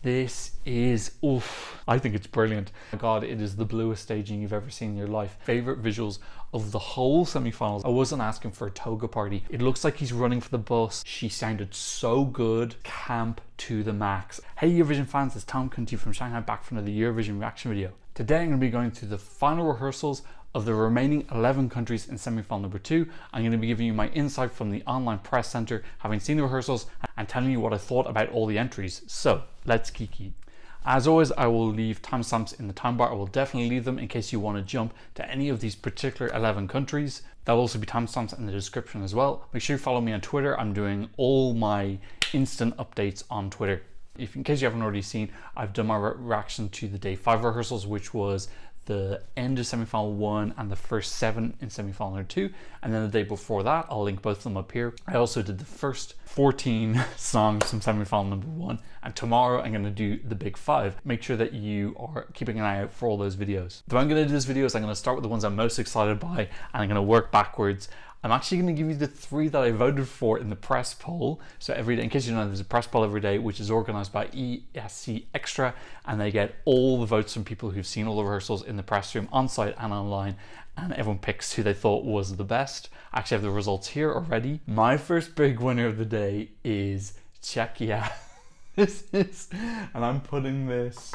This is, oof, I think it's brilliant. Oh my God, it is the bluest staging you've ever seen in your life. Favorite visuals of the whole semi-finals. I wasn't asking for a toga party. It looks like he's running for the bus. She sounded so good. Camp to the max. Hey Eurovision fans, it's Tom Cunty from Shanghai, back for another Eurovision reaction video. Today I'm going to be going through the final rehearsals of the remaining 11 countries in semi-final number 2. I'm going to be giving you my insight from the online press center, having seen the rehearsals, and telling you what I thought about all the entries. So let's kiki. As always, I will leave timestamps in the time bar. I will definitely leave them in case you want to jump to any of these particular 11 countries. There'll also be timestamps in the description as well. Make sure you follow me on Twitter. I'm doing all my instant updates on Twitter. In case you haven't already seen, I've done my reaction to the day 5 rehearsals, which was the end of semi-final 1 and the first 7 in semi-final number 2, and then the day before that, I'll link both of them up here. I also did the first 14 songs from semi-final number 1, and tomorrow I'm going to do the big 5. Make sure that you are keeping an eye out for all those videos. The way I'm going to do this video is I'm going to start with the ones I'm most excited by, and I'm going to work backwards. I'm actually going to give you the 3 that I voted for in the press poll. So every day, in case you don't know, there's a press poll every day, which is organized by ESC Extra, and they get all the votes from people who've seen all the rehearsals in the press room, on site and online, and everyone picks who they thought was the best. I actually have the results here already. My first big winner of the day is Czechia. And I'm putting this,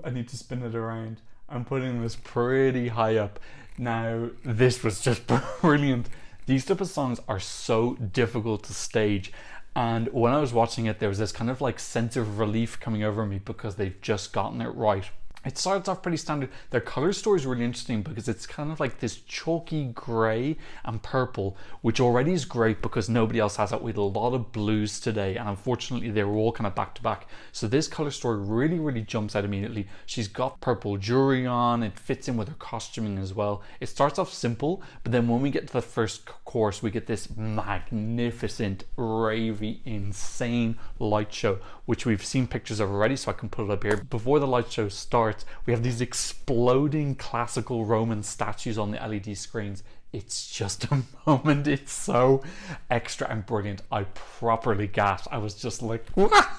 I need to spin it around. I'm putting this pretty high up. Now, this was just brilliant. These type of songs are so difficult to stage, and when I was watching it, there was this kind of like sense of relief coming over me because they've just gotten it right. It starts off pretty standard. Their color story is really interesting because it's kind of like this chalky gray and purple, which already is great because nobody else has it. We had a lot of blues today, and unfortunately they were all kind of back to back. So this color story really jumps out immediately. She's got purple jewelry on. It fits in with her costuming as well. It starts off simple, but then when we get to the first chorus, we get this magnificent, ravey, insane light show, which we've seen pictures of already, so I can put it up here. Before the light show starts, we have these exploding classical Roman statues on the LED screens. It's just a moment. It's so extra and brilliant. I properly gasped. I was just like, what?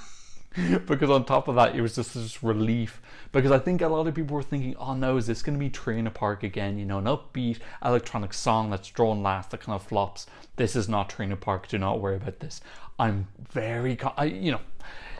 Because on top of that, it was just this relief, because I think a lot of people were thinking, oh no, is this going to be Trina Park again, you know, an upbeat electronic song that's drawn last that kind of flops. This is not Trina Park. Do not worry about this. I'm very,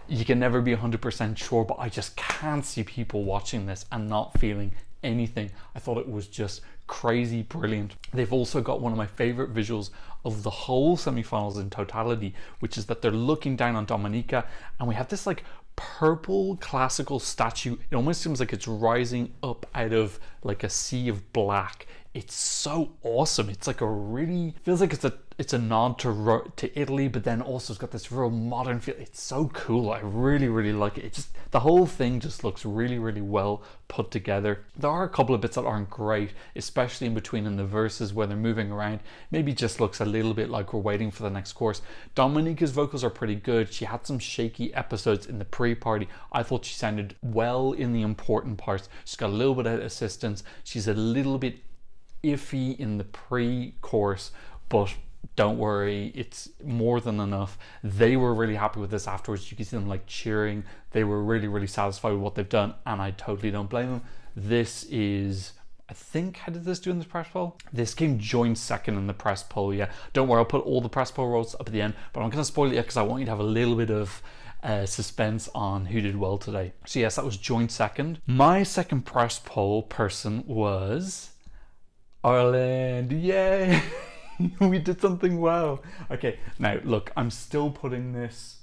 you can never be 100% sure, but I just can't see people watching this and not feeling anything. I thought it was just crazy brilliant. They've also got one of my favorite visuals of the whole semi-finals in totality, which is that they're looking down on Dominica, and we have this like purple classical statue. It almost seems like it's rising up out of like a sea of black. It's so awesome. It's like a really, feels like it's a nod to Italy, but then also it's got this real modern feel. It's so cool. I really like it. It just, the whole thing just looks really well put together. There are a couple of bits that aren't great, especially in between in the verses where they're moving around. Maybe just looks a little bit like we're waiting for the next chorus. Dominica's vocals are pretty good. She had some shaky episodes in the pre-party. I thought she sounded well in the important parts. She's got a little bit of assistance. She's a little bit iffy in the pre-chorus, but don't worry, it's more than enough. They were really happy with this afterwards. You can see them like cheering. They were really satisfied with what they've done, and I totally don't blame them. This is, I think, how did this do in the press poll? This came joint second in the press poll, yeah. Don't worry, I'll put all the press poll results up at the end, but I'm gonna spoil it because I want you to have a little bit of suspense on who did well today. So yes, that was joint second. My second press poll person was Ireland. Yay! We did something well. Okay, now look, I'm still putting this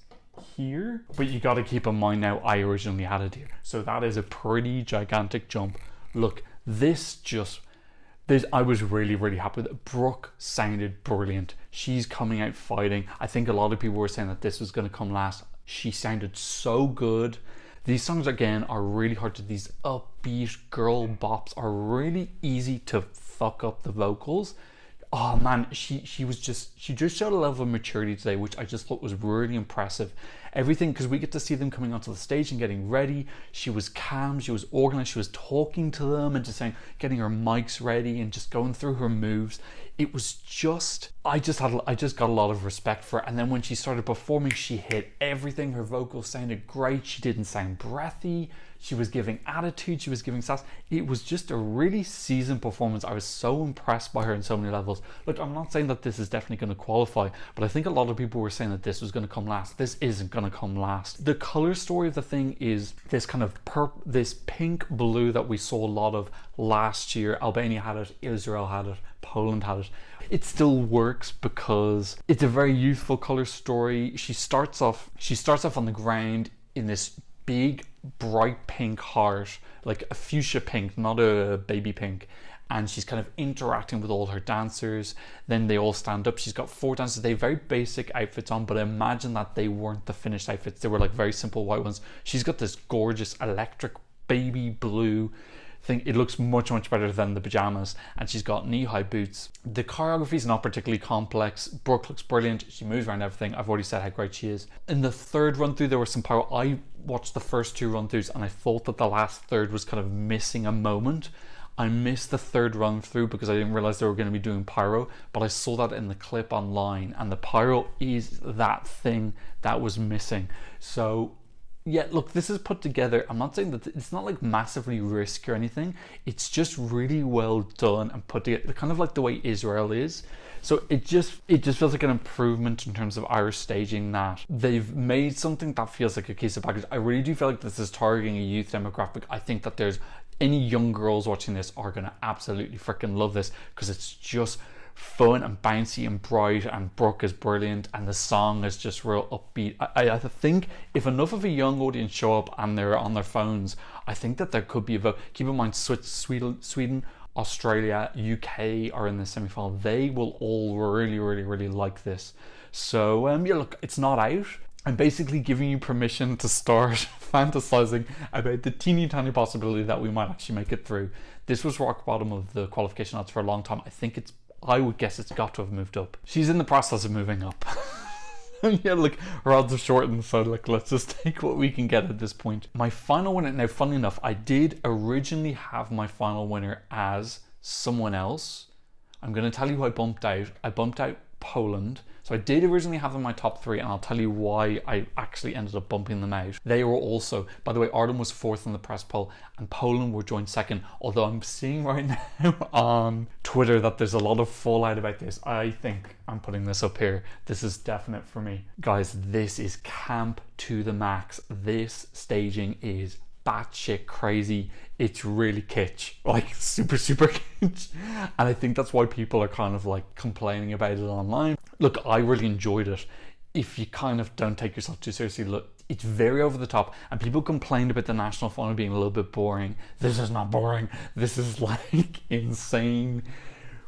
here, but you got to keep in mind now I originally had it here, so that is a pretty gigantic jump. Look, I was really happy with it. Brooke sounded brilliant. She's coming out fighting. I think a lot of people were saying that this was going to come last. She sounded so good. These songs again are really hard to, these upbeat girl bops are really easy to fuck up the vocals. Oh man, she just showed a level of maturity today, which I just thought was really impressive. everything, because we get to see them coming onto the stage and getting ready. She was calm, she was organized, she was talking to them and just saying, getting her mics ready and just going through her moves. It was just, I just got a lot of respect for her. And then when she started performing, she hit everything. Her vocals sounded great. She didn't sound breathy. She was giving attitude. She was giving sass. It was just a really seasoned performance. I was so impressed by her in so many levels. Look, I'm not saying that this is definitely going to qualify, but I think a lot of people were saying that this was going to come last. This isn't going to come last. The color story of the thing is this kind of this pink blue that we saw a lot of last year. Albania had it, Israel had it, Poland had it. It still works because it's a very youthful color story. She starts off on the ground in this big bright pink heart, like a fuchsia pink, not a baby pink, and she's kind of interacting with all her dancers. Then they all stand up. She's got 4 dancers. They have very basic outfits on, but I imagine that they weren't the finished outfits. They were like very simple white ones. She's got this gorgeous electric baby blue thing. It looks much better than the pajamas, and she's got knee-high boots. The choreography is not particularly complex. Brooke looks brilliant. She moves around everything. I've already said how great she is. In the third run through, there was some power. I watched the first 2 run throughs and I thought that the last third was kind of missing a moment. I missed the third run through because I didn't realize they were going to be doing pyro, but I saw that in the clip online, and the pyro is that thing that was missing. So yeah, look, this is put together. I'm not saying that it's not like massively risky or anything. It's just really well done and put together, kind of like the way Israel is. So it just feels like an improvement in terms of Irish staging, that they've made something that feels like a cohesive package. I really do feel like this is targeting a youth demographic. I think that there's any young girls watching this are gonna absolutely freaking love this because it's just fun and bouncy and bright, and Brooke is brilliant, and the song is just real upbeat. I think if enough of a young audience show up and they're on their phones, I think that there could be a vote. Keep in mind, Sweden, Australia, UK are in the semi-final. They will all really like this. So yeah, look, it's not out. I'm basically giving you permission to start fantasizing about the teeny tiny possibility that we might actually make it through. This was rock bottom of the qualification odds for a long time. I would guess it's got to have moved up. She's in the process of moving up. Yeah, look, her odds are shortened, so like, let's just take what we can get at this point. My final winner, now funnily enough, I did originally have my final winner as someone else. I'm going to tell you who I bumped out. I bumped out Poland. So I did originally have them in my top 3, and I'll tell you why I actually ended up bumping them out. They were also, by the way, Ireland was 4th in the press poll and Poland were joined 2nd, although I'm seeing right now on Twitter that there's a lot of fallout about this. I think I'm putting this up here. This is definite for me. Guys, this is camp to the max. This staging is batshit crazy. It's really kitsch, like super kitsch, and I think that's why people are kind of like complaining about it online. Look, I really enjoyed it. If you kind of don't take yourself too seriously, look, it's very over the top, and people complained about the national final being a little bit boring. This is not boring. This is like insane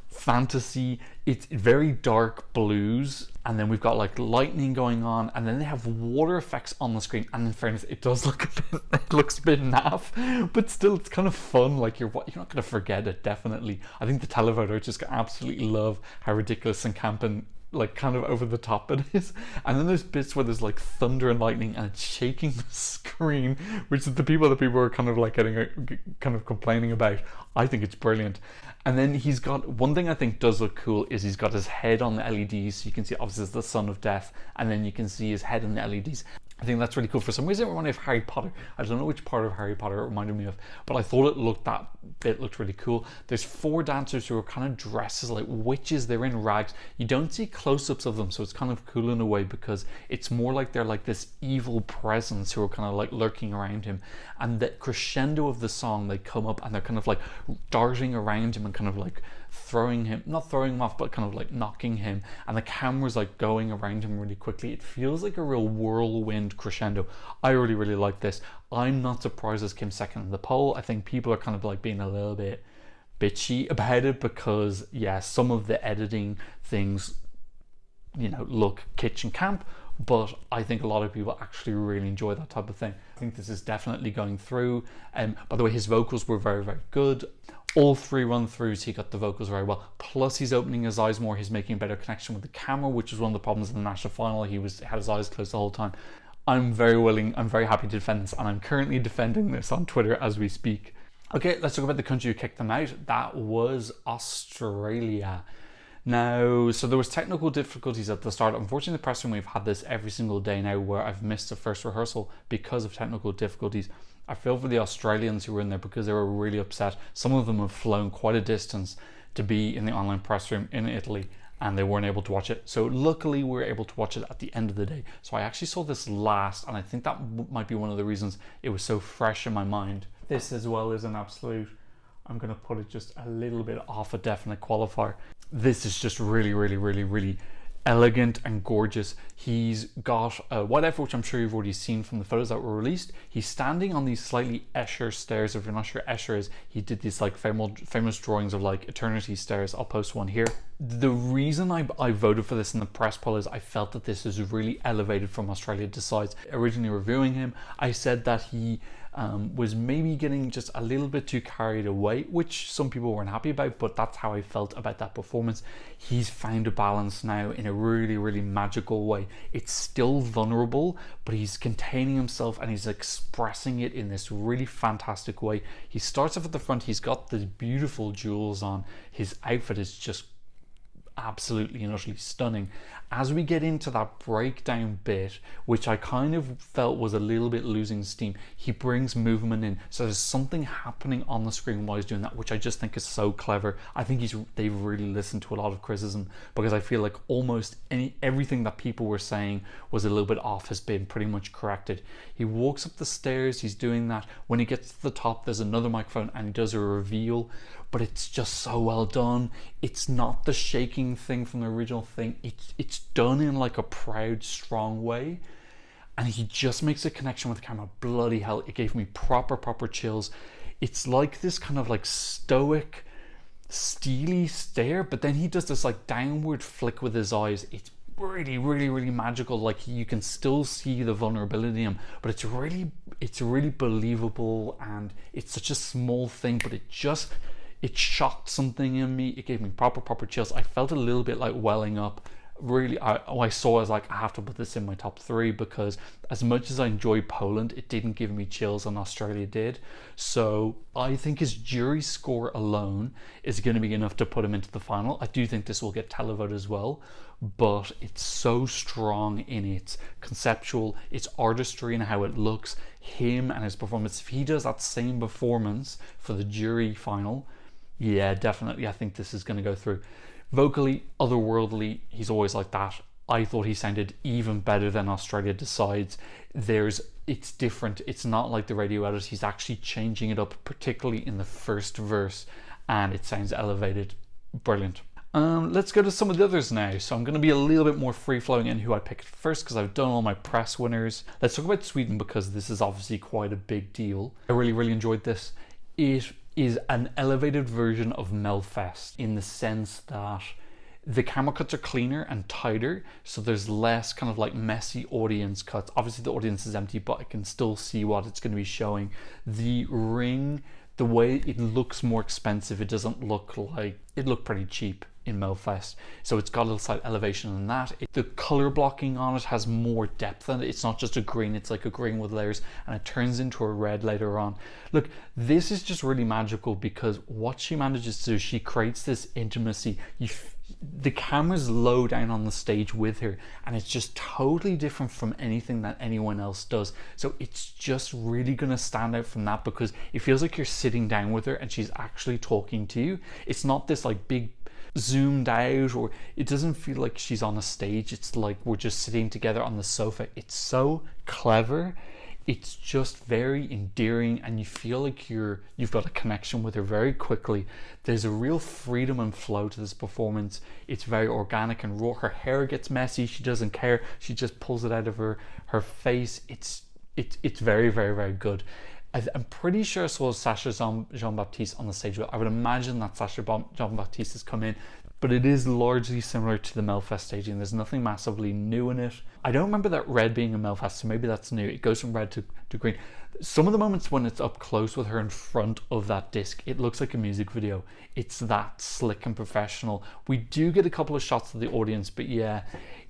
fantasy. It's very dark blues, and then we've got like lightning going on, and then they have water effects on the screen, and in fairness, it does look it looks a bit naff, but still it's kind of fun. Like you're not going to forget it, definitely. I think the televoter just absolutely love how ridiculous and camp and like kind of over the top it is. And then there's bits where there's like thunder and lightning and it's shaking the screen, which is the people are kind of like kind of complaining about. I think it's brilliant. And then he's got one thing I think does look cool is he's got his head on the LEDs, so you can see obviously it's the Son of Death, and then you can see his head on the LEDs. I think that's really cool. For some reason it reminded me of Harry Potter. I don't know which part of Harry Potter it reminded me of, but I thought that bit looked really cool. There's 4 dancers who are kind of dressed as like witches. They're in rags. You don't see close-ups of them, so it's kind of cool in a way because it's more like they're like this evil presence who are kind of like lurking around him. And the crescendo of the song, they come up and they're kind of like darting around him and kind of like not throwing him off, but kind of like knocking him, and the camera's like going around him really quickly. It feels like a real whirlwind crescendo. I really like this. I'm not surprised as Kim's 2nd in the poll. I think people are kind of like being a little bit bitchy about it because yeah, some of the editing things, you know, look kitchen camp, but I think a lot of people actually really enjoy that type of thing. I think this is definitely going through. By the way, his vocals were very good. All 3 run-throughs, he got the vocals very well. Plus, he's opening his eyes more. He's making a better connection with the camera, which was one of the problems in the national final. He had his eyes closed the whole time. I'm very willing, I'm very happy to defend this, and I'm currently defending this on Twitter as we speak. Okay, let's talk about the country who kicked them out. That was Australia. Now, so there was technical difficulties at the start. Unfortunately, the press room, we've had this every single day now where I've missed the first rehearsal because of technical difficulties. I feel for the Australians who were in there because they were really upset. Some of them have flown quite a distance to be in the online press room in Italy, and they weren't able to watch it. So luckily we were able to watch it at the end of the day. So I actually saw this last, and I think that might be one of the reasons it was so fresh in my mind. This as well is an absolute, I'm gonna put it just a little bit off a definite qualifier. This is just really, really, really, really elegant and gorgeous. He's got whatever, which I'm sure you've already seen from the photos that were released. He's standing on these slightly Escher stairs. If you're not sure Escher is, he did these like famous drawings of like eternity stairs. I'll post one here. The reason I voted for this in the press poll is I felt that this is really elevated from Australia Decides. Originally reviewing him, I said that he was maybe getting just a little bit too carried away, which some people weren't happy about, but that's how I felt about that performance. He's found a balance now in a really, really magical way. It's still vulnerable, but he's containing himself and he's expressing it in this really fantastic way. He starts off at the front, he's got the beautiful jewels on, his outfit is just absolutely and utterly stunning. As we get into that breakdown bit, which I kind of felt was a little bit losing steam, he brings movement in, so there's something happening on the screen while he's doing that, which I just think is so clever. I think they've really listened to a lot of criticism, because I feel like almost everything that people were saying was a little bit off has been pretty much corrected. He walks up the stairs, he's doing that. When he gets to the top, there's another microphone and he does a reveal, but it's just so well done. It's not the shaking thing from the original thing. It's done in like a proud, strong way. And he just makes a connection with the camera. Bloody hell, it gave me proper chills. It's like this kind of like stoic, steely stare, but then he does this like downward flick with his eyes. It's really, really, really magical. Like you can still see the vulnerability in him, but it's really believable, and it's such a small thing, but it shocked something in me. It gave me proper chills. I felt a little bit like welling up. Really, I saw as like, I have to put this in my top 3, because as much as I enjoy Poland, it didn't give me chills, and Australia did. So I think his jury score alone is going to be enough to put him into the final. I do think this will get televoted as well, but it's so strong in its conceptual, its artistry and how it looks, him and his performance. If he does that same performance for the jury final, yeah, definitely, I think this is going to go through. Vocally, otherworldly, he's always like that. I thought he sounded even better than Australia Decides. It's different. It's not like the radio edit. He's actually changing it up, particularly in the first verse, and it sounds elevated. Brilliant. Let's go to some of the others now. So I'm going to be a little bit more free-flowing in who I picked first, because I've done all my press winners. Let's talk about Sweden, because this is obviously quite a big deal. I really enjoyed this. It is an elevated version of Melfest in the sense that the camera cuts are cleaner and tighter, so there's less kind of like messy audience cuts. Obviously the audience is empty, but I can still see what it's going to be showing. The ring, the way it looks more expensive, it doesn't look like, it looked pretty cheap in Melfest, so it's got a little slight elevation in that. The color blocking on it has more depth in it. It's not just a green, it's like a green with layers, and it turns into a red later on. Look, this is just really magical, because what she manages to do, she creates this intimacy. The camera's low down on the stage with her, and it's just totally different from anything that anyone else does. So it's just really going to stand out from that, because it feels like you're sitting down with her and she's actually talking to you. It's not this like big zoomed out, or it doesn't feel like she's on a stage. It's like we're just sitting together on the sofa. It's so clever. It's just very endearing, and you feel like you've got a connection with her very quickly. There's a real freedom and flow to this performance. It's very organic and raw. Her hair gets messy, she doesn't care. She just pulls it out of her face. It's very good. I'm pretty sure I saw Sacha Jean-Baptiste on the stage. I would imagine that Sacha Jean-Baptiste has come in, but it is largely similar to the Melfest staging. There's nothing massively new in it. I don't remember that red being a Melfest, so maybe that's new. It goes from red to green. Some of the moments when it's up close with her in front of that disc, it looks like a music video. It's that slick and professional. We do get a couple of shots of the audience, but yeah,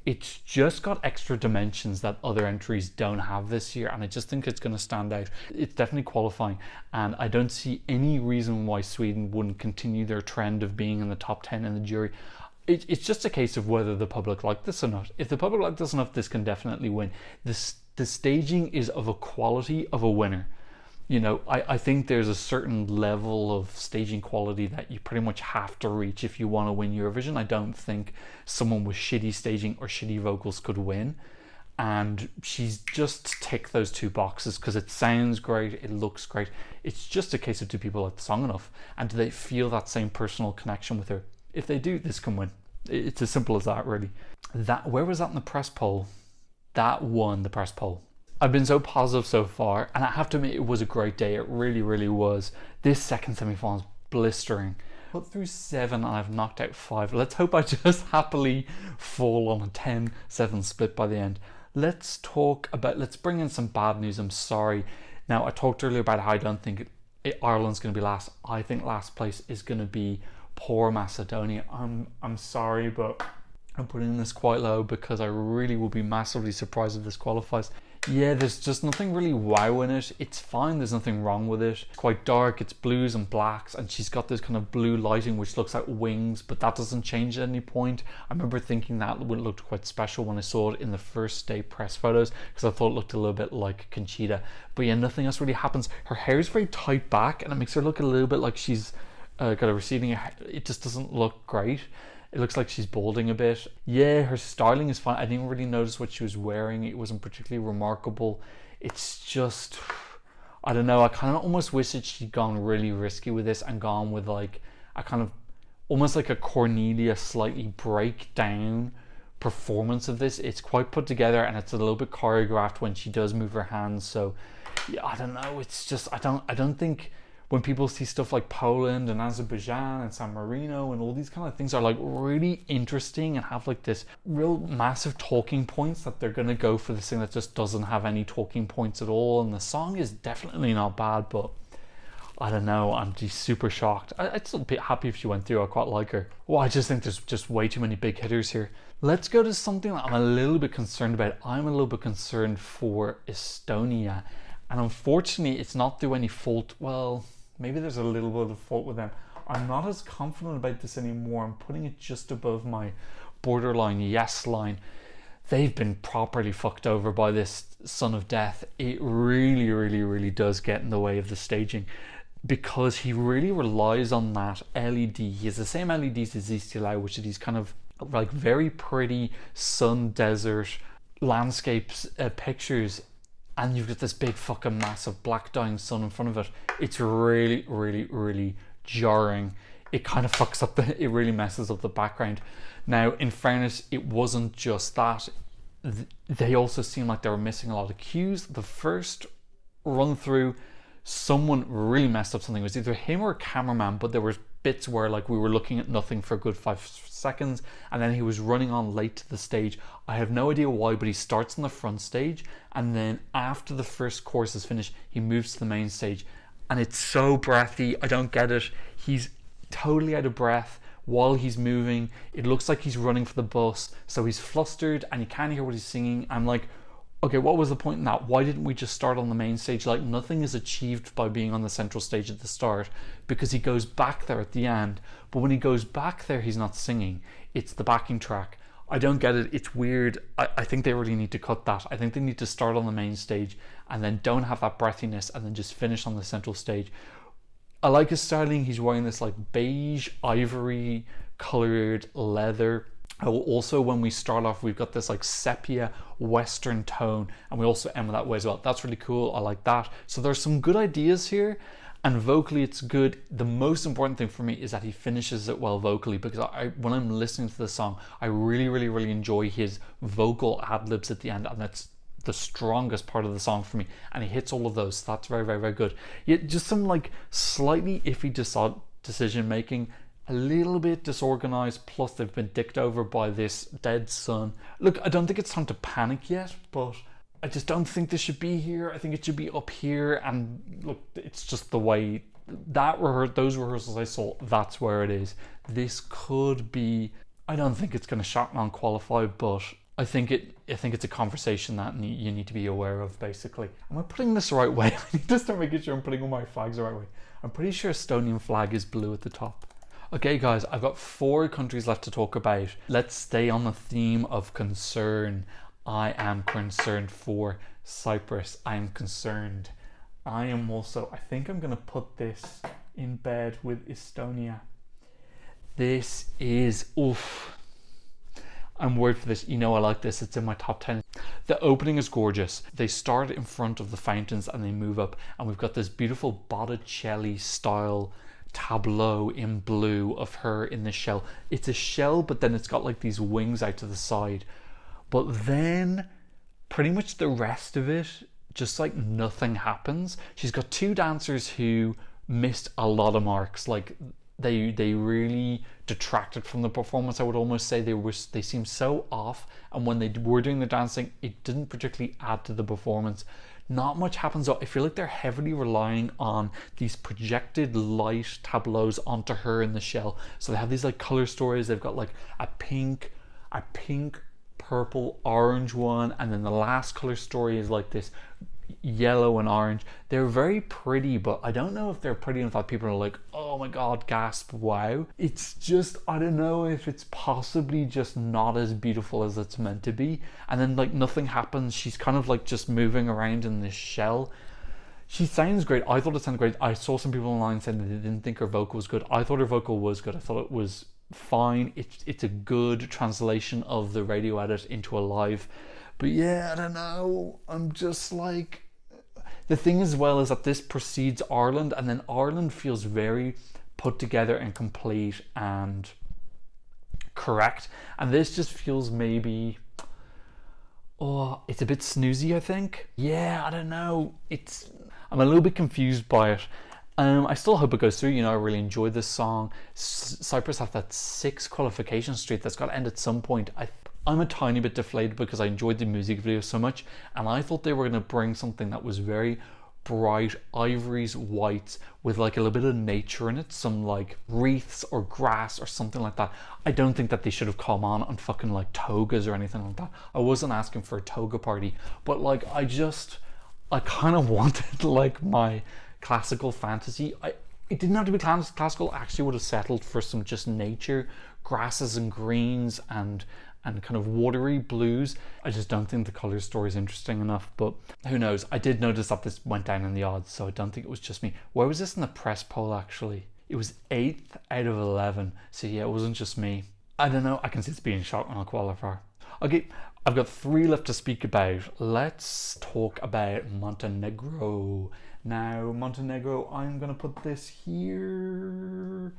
It's just got extra dimensions that other entries don't have this year, and I just think it's going to stand out. It's definitely qualifying, and I don't see any reason why Sweden wouldn't continue their trend of being in the top 10 in the jury. It's just a case of whether the public like this or not. If the public like this enough, this can definitely win. The staging is of a quality of a winner. You know, I think there's a certain level of staging quality that you pretty much have to reach if you want to win Eurovision. I don't think someone with shitty staging or shitty vocals could win. And she's just ticked those two boxes because it sounds great, it looks great. It's just a case of, do people like the song enough? And do they feel that same personal connection with her? If they do, this can win. It's as simple as that, really. Where was that in the press poll? That won the press poll. I've been so positive so far, and I have to admit it was a great day. It really, really was. This second semi-final is blistering. Put through 7 and I've knocked out 5. Let's hope I just happily fall on a 10-7 split by the end. Let's bring in some bad news. I'm sorry. Now, I talked earlier about how I don't think Ireland's going to be last. I think last place is going to be poor Macedonia. I'm sorry, but I'm putting this quite low because I really will be massively surprised if this qualifies. Yeah, there's just nothing really wow in it. It's fine, there's nothing wrong with it. It's quite dark, it's blues and blacks, and she's got this kind of blue lighting which looks like wings, but that doesn't change at any point. I remember thinking that looked quite special when I saw it in the first day press photos, because I thought it looked a little bit like Conchita. But yeah, nothing else really happens. Her hair is very tight back, and it makes her look a little bit like she's got a receding hair. It just doesn't look great. It looks like she's balding a bit. Yeah, her styling is fine. I didn't really notice what she was wearing. It wasn't particularly remarkable. It's just, I don't know. I kind of almost wish that she'd gone really risky with this and gone with like a kind of almost like a Cornelia slightly breakdown performance of this. It's quite put together and it's a little bit choreographed when she does move her hands. So yeah, I don't know. It's just, I don't think when people see stuff like Poland and Azerbaijan and San Marino and all these kind of things are like really interesting and have like this real massive talking points, that they're going to go for this thing that just doesn't have any talking points at all. And the song is definitely not bad, but I don't know, I'm just super shocked. I'd still be happy if she went through. I quite like her. Well, I just think there's just way too many big hitters here. Let's go to something that I'm a little bit concerned about. I'm a little bit concerned for Estonia. And unfortunately, it's not through any fault. Well, maybe there's a little bit of fault with them. I'm not as confident about this anymore. I'm putting it just above my borderline yes line. They've been properly fucked over by this Son of Death. It really, really, really does get in the way of the staging, because he really relies on that LED. He has the same LEDs as Istilau, which are these kind of like very pretty sun desert landscapes pictures, and you've got this big fucking massive black dying sun in front of it. It's really, really, really jarring. It kind of fucks up it really messes up the background. Now, in fairness, it wasn't just that. They also seemed like they were missing a lot of cues. The first run through, someone really messed up something. It was either him or a cameraman, but there were bits where like we were looking at nothing for a good 5 seconds, and then he was running on late to the stage. I have no idea why, but he starts on the front stage, and then after the first chorus is finished, he moves to the main stage, and it's so breathy. I don't get it. He's totally out of breath while he's moving. It looks like he's running for the bus, so he's flustered and you can't hear what he's singing. I'm like, okay, what was the point in that? Why didn't we just start on the main stage? Like, nothing is achieved by being on the central stage at the start, because he goes back there at the end. But when he goes back there, he's not singing. It's the backing track. I don't get it. It's weird. I think they really need to cut that. I think they need to start on the main stage and then don't have that breathiness and then just finish on the central stage. I like his styling. He's wearing this like beige, ivory colored leather. Also, when we start off, we've got this like sepia western tone, and we also end with that way as well. That's really cool. I like that. So there's some good ideas here, and vocally it's good. The most important thing for me is that he finishes it well vocally, because when I'm listening to the song, I really, really, really enjoy his vocal ad-libs at the end, and that's the strongest part of the song for me, and he hits all of those. So that's very, very, very good. Yet just some like slightly iffy decision making, a little bit disorganized, plus they've been dicked over by this dead sun. Look, I don't think it's time to panic yet, but I just don't think this should be here. I think it should be up here, and look, it's just the way those rehearsals I saw, that's where it is. This could be, I don't think it's going to shock non-qualify, but I think it's a conversation that you need to be aware of, basically. Am I putting this the right way? I need to start making sure I'm putting all my flags the right way. I'm pretty sure Estonian flag is blue at the top. Okay guys, I've got 4 countries left to talk about. Let's stay on the theme of concern. I am concerned for Cyprus. I am concerned. I am also, I think I'm going to put this in bed with Estonia. This is, oof. I'm worried for this. You know I like this. It's in my top 10. The opening is gorgeous. They start in front of the fountains and they move up, and we've got this beautiful Botticelli style tableau in blue of her in the shell. It's a shell, but then it's got like these wings out to the side. But then pretty much the rest of it, just like nothing happens. She's got 2 dancers who missed a lot of marks. Like they really detracted from the performance. I would almost say they seemed so off, and when they were doing the dancing, it didn't particularly add to the performance. Not much happens though. I feel like they're heavily relying on these projected light tableaus onto her in the shell. So they have these like color stories. They've got like a pink, purple, orange one, and then the last color story is like this yellow and orange. They're very pretty, but I don't know if they're pretty enough that people are like, oh my god, gasp, wow. It's just, I don't know if it's possibly just not as beautiful as it's meant to be. And then like nothing happens. She's kind of like just moving around in this shell. She sounds great. I thought it sounded great. I saw some people online saying that they didn't think her vocal was good. I thought her vocal was good. I thought it was fine. It's a good translation of the radio edit into a live. But yeah, I don't know. I'm just like, the thing as well is that this precedes Ireland, and then Ireland feels very put together and complete and correct, and this just feels maybe, oh, it's a bit snoozy, I think. Yeah, I don't know. I'm a little bit confused by it. I still hope it goes through. You know, I really enjoyed this song. Cyprus have that 6 qualification streak that's got to end at some point. I'm a tiny bit deflated because I enjoyed the music video so much, and I thought they were going to bring something that was very bright ivories, whites, with like a little bit of nature in it, some like wreaths or grass or something like that. I don't think that they should have come on fucking like togas or anything like that. I wasn't asking for a toga party, but like I kind of wanted like my classical fantasy. It didn't have to be classical. I actually would have settled for some just nature, grasses and greens and kind of watery blues. I just don't think the color story is interesting enough, but who knows. I did notice that this went down in the odds, so I don't think it was just me. Where was this in the press poll actually? It was 8th out of 11, so yeah, it wasn't just me. I don't know, I can see it's being shot on a qualifier. Okay, I've got 3 left to speak about. Let's talk about Montenegro. Now, Montenegro, I'm gonna put this here.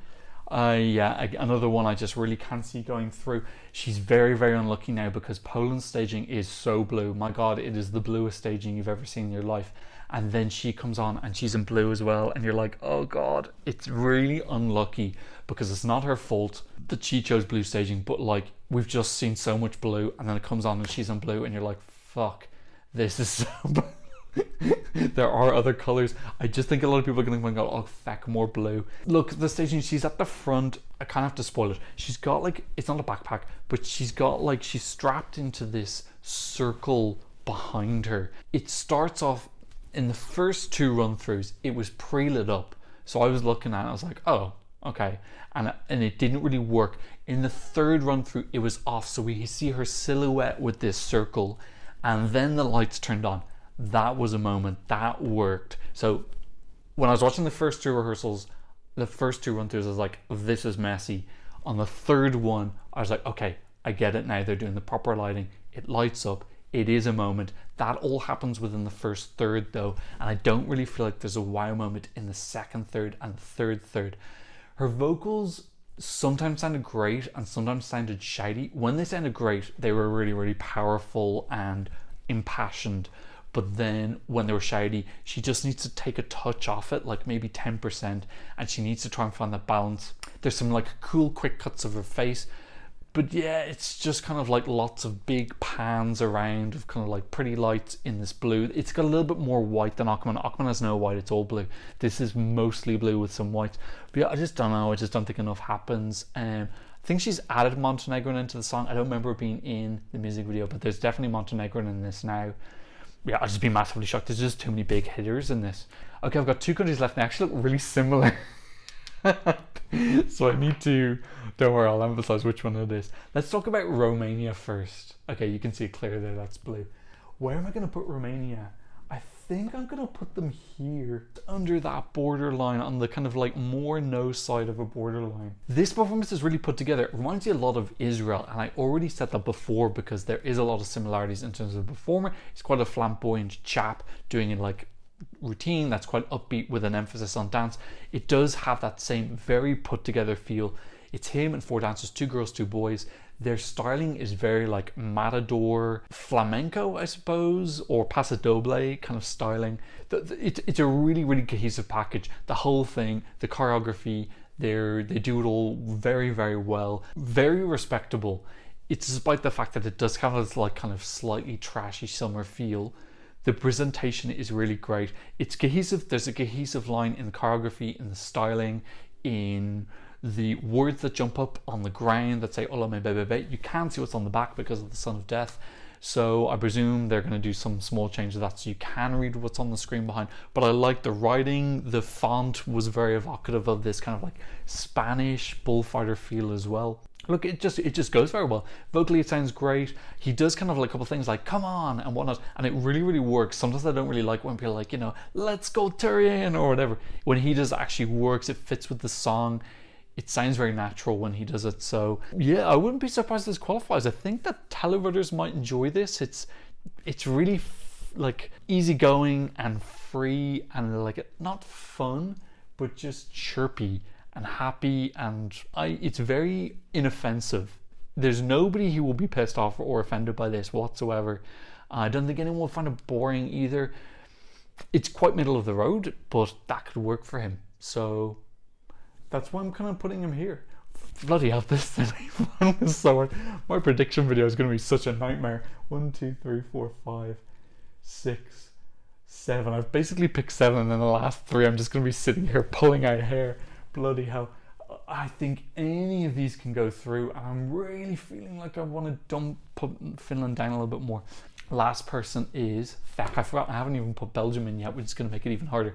Yeah, another one I just really can't see going through. She's very, very unlucky now because Poland's staging is so blue. My god, it is the bluest staging you've ever seen in your life. And then she comes on and she's in blue as well, and you're like, oh god, it's really unlucky because it's not her fault that she chose blue staging, but like we've just seen so much blue, and then it comes on and she's in blue and you're like, fuck, this is so bad. There are other colors. I just think a lot of people are going to go, oh feck, more blue. Look, the staging, she's at the front. I kind of have to spoil it. She's got like, it's not a backpack, but she's got like, she's strapped into this circle behind her. It starts off in the first 2 run-throughs, it was pre-lit up. So I was looking at it, I was like, oh, okay. And it didn't really work. In the 3rd run-through, it was off. So we see her silhouette with this circle, and then the lights turned on. That was a moment that worked. So when I was watching the first 2 rehearsals, the first 2 run-throughs, I was like, this is messy. On the 3rd one, I was like, okay, I get it now. They're doing the proper lighting. It lights up. It is a moment. That all happens within the first third though, and I don't really feel like there's a wow moment in the 2nd third and 3rd third. Her vocals sometimes sounded great and sometimes sounded shouty. When they sounded great, they were really, really powerful and impassioned. But then when they were shouty, she just needs to take a touch off it, like maybe 10%, and she needs to try and find that balance. There's some like cool quick cuts of her face, but yeah, it's just kind of like lots of big pans around of kind of like pretty lights in this blue. It's got a little bit more white than Aquaman. Aquaman has no white, it's all blue. This is mostly blue with some white. But yeah, I just don't know. I just don't think enough happens. I think she's added Montenegro into the song. I don't remember it being in the music video, but there's definitely Montenegro in this now. Yeah, I'll just be massively shocked. There's just too many big hitters in this. Okay, I've got 2 countries left, and they actually look really similar. So I need to, don't worry, I'll emphasize which one it is. Let's talk about Romania first. Okay, you can see it clear there, that's blue. Where am I going to put Romania? I think I'm going to put them here, under that borderline, on the kind of like more nose side of a borderline. This performance is really put together. It reminds me a lot of Israel, and I already said that before because there is a lot of similarities in terms of the performer. He's quite a flamboyant chap doing it like routine that's quite upbeat with an emphasis on dance. It does have that same very put together feel. It's him and 4 dancers, 2 girls, 2 boys. Their styling is very like matador flamenco, I suppose, or paso doble kind of styling. It's a really, really cohesive package. The whole thing, the choreography, they do it all very, very well, very respectable. It's despite the fact that it does have this like kind of slightly trashy summer feel. The presentation is really great. It's cohesive. There's a cohesive line in the choreography, in the styling, in the words that jump up on the ground that say "Ola me bebe." You can't see what's on the back because of the Son of Death. So I presume they're going to do some small change to that so you can read what's on the screen behind. But I like the writing. The font was very evocative of this kind of like Spanish bullfighter feel as well. Look, it just goes very well. Vocally, it sounds great. He does kind of like a couple of things like "come on" and whatnot, and it really, really works. Sometimes I don't really like when people are like, you know, "let's go Tyrion" or whatever. When he does actually works, it fits with the song. It sounds very natural when he does it. So yeah, I wouldn't be surprised if this qualifies. I think that televoters might enjoy this. It's really like easygoing and free and like not fun, but just chirpy and happy, and it's very inoffensive. There's nobody who will be pissed off or offended by this whatsoever. I don't think anyone will find it boring either. It's quite middle of the road, but that could work for him. So that's why I'm kind of putting him here. Bloody hell, this is so hard. My prediction video is going to be such a nightmare. 1, 2, 3, 4, 5, 6, 7. I've basically picked 7, and then the last 3 I'm just going to be sitting here pulling out hair. Bloody hell. I think any of these can go through, and I'm really feeling like I want to put Finland down a little bit more. Last person is, fuck, I forgot, I haven't even put Belgium in yet, which is going to make it even harder.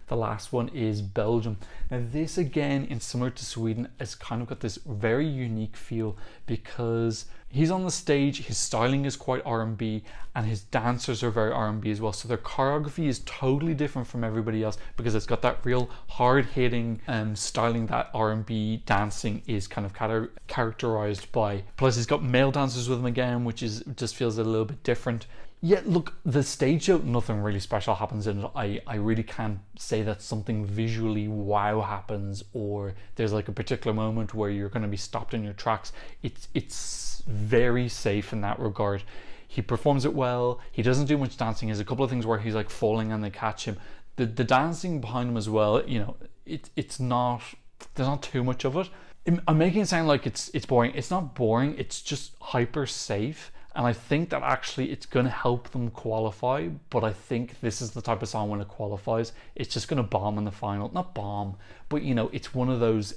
The last one is Belgium. Now this again, in similar to Sweden, has kind of got this very unique feel because he's on the stage, his styling is quite R&B, and his dancers are very R&B as well. So their choreography is totally different from everybody else because it's got that real hard-hitting styling that R&B dancing is kind of characterized by. Plus he's got male dancers with him again, which just feels a little bit different. Yeah, look, the stage show, nothing really special happens in it. I really can't say that something visually wow happens or there's like a particular moment where you're going to be stopped in your tracks. It's very safe in that regard. He performs it well. He doesn't do much dancing. There's a couple of things where he's like falling and they catch him. The dancing behind him as well, you know, it's not, there's not too much of it. I'm making it sound like it's boring. It's not boring. It's just hyper safe. And I think that actually it's going to help them qualify, but I think this is the type of song when it qualifies, it's just going to bomb in the final. Not bomb, but you know, it's one of those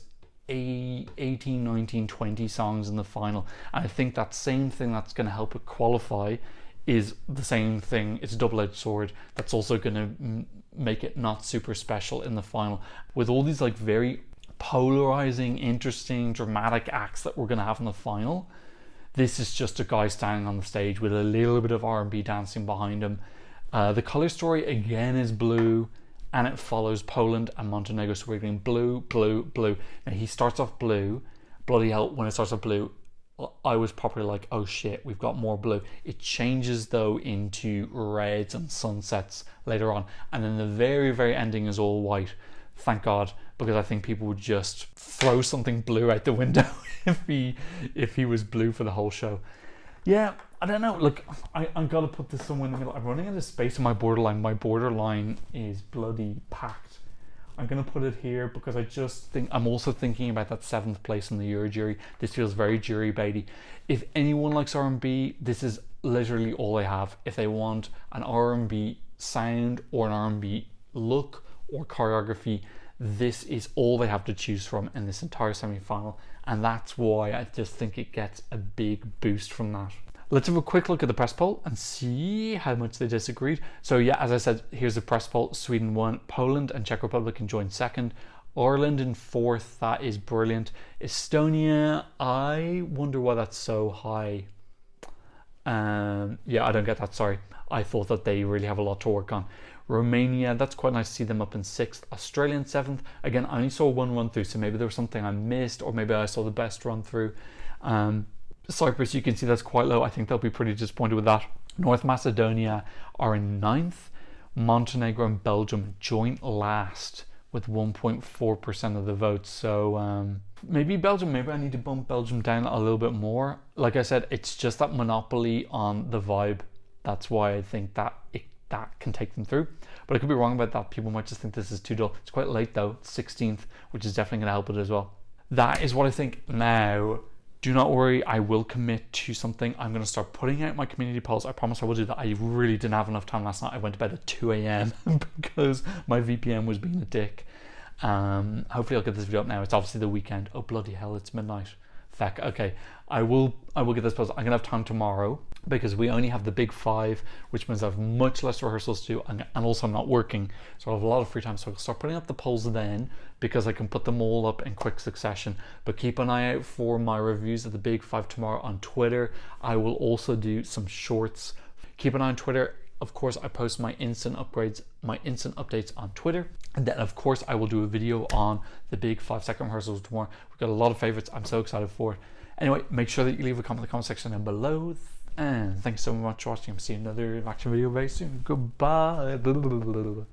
18, 19, 20 songs in the final. And I think that same thing that's going to help it qualify is the same thing. It's a double-edged sword that's also going to make it not super special in the final. With all these like very polarizing, interesting, dramatic acts that we're going to have in the final, this is just a guy standing on the stage with a little bit of R&B dancing behind him. The color story again is blue, and it follows Poland and Montenegro, so we're getting blue, blue, blue. Now he starts off blue. Bloody hell, when it starts off blue, I was probably like, oh shit, we've got more blue. It changes though into reds and sunsets later on, and then the very, very ending is all white. Thank God, because I think people would just throw something blue out the window if he was blue for the whole show. Yeah, I don't know. Look, I've got to put this somewhere in the middle. I'm running out of space in my borderline. My borderline is bloody packed. I'm going to put it here because I just think, I'm also thinking about that 7th place in the Euro jury. This feels very jury baity. If anyone likes R&B, this is literally all they have. If they want an R&B sound or an R&B look or choreography, this is all they have to choose from in this entire semi-final, and that's why I just think it gets a big boost from that. Let's have a quick look at the press poll and see how much they disagreed. So yeah, as I said, here's the press poll. Sweden won, Poland and Czech Republic can join second, Ireland in fourth, that is brilliant. Estonia, I wonder why that's so high. Yeah, I don't get that, sorry. I thought that they really have a lot to work on. Romania, that's quite nice to see them up in sixth. Australia in seventh. Again, I only saw one run through, so maybe there was something I missed, or maybe I saw the best run through. Cyprus, you can see that's quite low. I think they'll be pretty disappointed with that. North Macedonia are in ninth. Montenegro and Belgium joint last with 1.4% of the votes. So maybe Belgium, maybe I need to bump Belgium down a little bit more. Like I said, it's just that monopoly on the vibe. That's why I think that that can take them through. But I could be wrong about that. People might just think this is too dull. It's quite late though, 16th, which is definitely going to help it as well. That is what I think. Now, do not worry, I will commit to something. I'm going to start putting out my community polls. I promise I will do that. I really didn't have enough time last night. I went to bed at 2 a.m. because my VPN was being a dick. Hopefully I'll get this video up now. It's obviously the weekend. Oh bloody hell, it's midnight. Feck. Okay, I will get this posted. I'm gonna have time tomorrow because we only have the big 5, which means I have much less rehearsals to do, and also I'm not working, so I have a lot of free time. So I'll start putting up the polls then, because I can put them all up in quick succession. But keep an eye out for my reviews of the big 5 tomorrow on Twitter. I will also do some shorts. Keep an eye on Twitter. Of course, I post my instant updates on Twitter. And then, of course, I will do a video on the big 5-second rehearsals tomorrow. We've got a lot of favorites. I'm so excited for it. Anyway, make sure that you leave a comment in the comment section down below. And thank you so much for watching. I'll see you in another reaction video very soon. Goodbye.